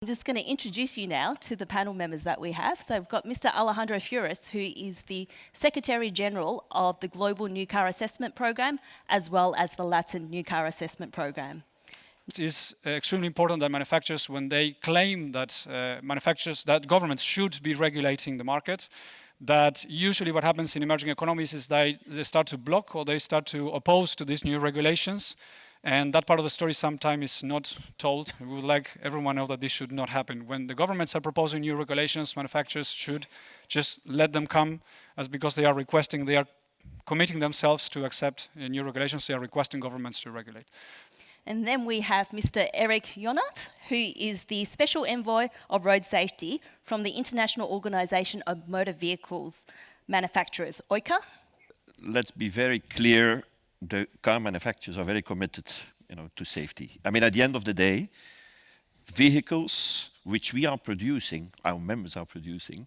I'm just going to introduce you now to the panel members that we have. So we've got Mr. Alejandro Furis, who is the Secretary General of the Global New Car Assessment Program, as well as the Latin New Car Assessment Program. It is extremely important that manufacturers, when they claim that that governments should be regulating the market, that usually what happens in emerging economies is they start to block or they start to oppose to these new regulations. And that part of the story sometimes is not told. We would like everyone to know that this should not happen. When the governments are proposing new regulations, manufacturers should just let them come, as because they are committing themselves to accept new regulations, they are requesting governments to regulate. And then we have Mr. Erik Jonat, who is the Special Envoy of Road Safety from the International Organization of Motor Vehicles Manufacturers, OICA. Let's be very clear. The car manufacturers are very committed, to safety. I mean, at the end of the day, vehicles which we are producing, our members are producing,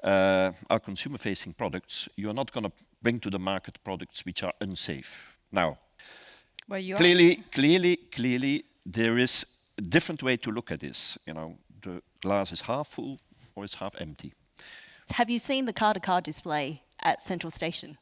are consumer-facing products. You are not going to bring to the market products which are unsafe. Now, well, clearly, there is a different way to look at this. The glass is half full or it's half empty. Have you seen the car-to-car display at Central Station?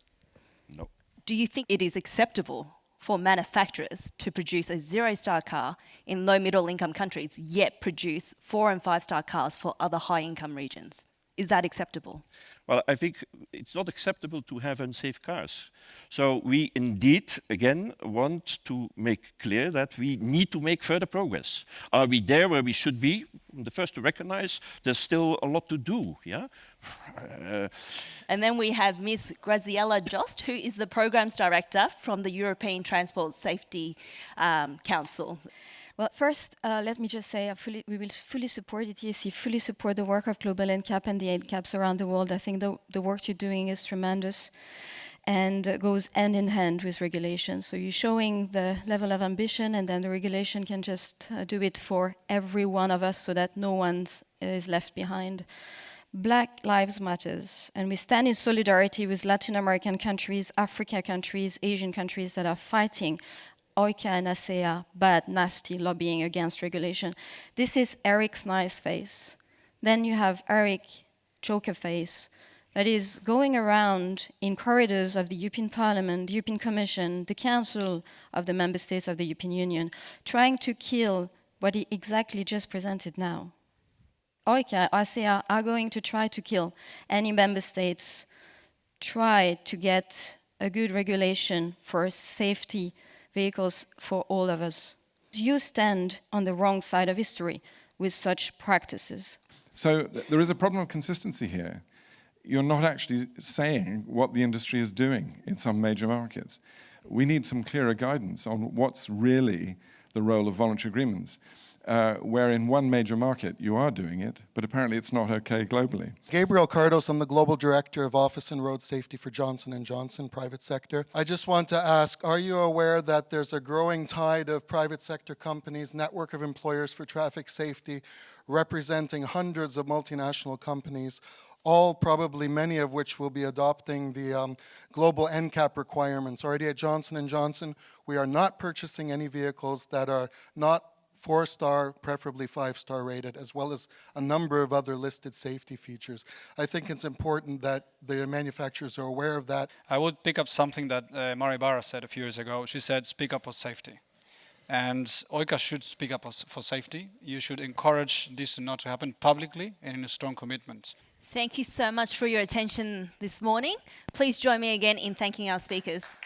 No. Do you think it is acceptable for manufacturers to produce a zero-star car in low middle income countries, yet produce 4- and 5-star cars for other high-income regions? Is that acceptable? Well, I think it's not acceptable to have unsafe cars. So we indeed, again, want to make clear that we need to make further progress. Are we there where we should be? The first to recognize there's still a lot to do, yeah? And then we have Ms. Graziella Jost, who is the Programs Director from the European Transport Safety Council. Well, first, let me just say we will fully support ETSC, fully support the work of Global NCAP and the NCAPs around the world. I think the work you're doing is tremendous and goes hand in hand with regulation. So you're showing the level of ambition, and then the regulation can just do it for every one of us so that no one is left behind. Black Lives Matters, and we stand in solidarity with Latin American countries, Africa countries, Asian countries that are fighting OICA and ASEA, bad, nasty lobbying against regulation. This is Eric's nice face. Then you have Eric Joker face that is going around in corridors of the European Parliament, the European Commission, the Council of the Member States of the European Union, trying to kill what he exactly just presented now. OICA, ASEA are going to try to kill any member states, try to get a good regulation for safety vehicles for all of us. You stand on the wrong side of history with such practices. So there is a problem of consistency here. You're not actually saying what the industry is doing in some major markets. We need some clearer guidance on what's really the role of voluntary agreements. Where in one major market you are doing it, but apparently it's not okay globally. Gabriel Cardos, I'm the Global Director of Office and Road Safety for Johnson & Johnson, private sector. I just want to ask, are you aware that there's a growing tide of private sector companies, network of employers for traffic safety, representing hundreds of multinational companies, all probably many of which will be adopting the global NCAP requirements. Already at Johnson & Johnson, we are not purchasing any vehicles that are not 4-star, preferably 5-star rated, as well as a number of other listed safety features. I think it's important that the manufacturers are aware of that. I would pick up something that Mari Barra said a few years ago. She said, speak up for safety. And OICA should speak up for safety. You should encourage this not to happen publicly and in a strong commitment. Thank you so much for your attention this morning. Please join me again in thanking our speakers.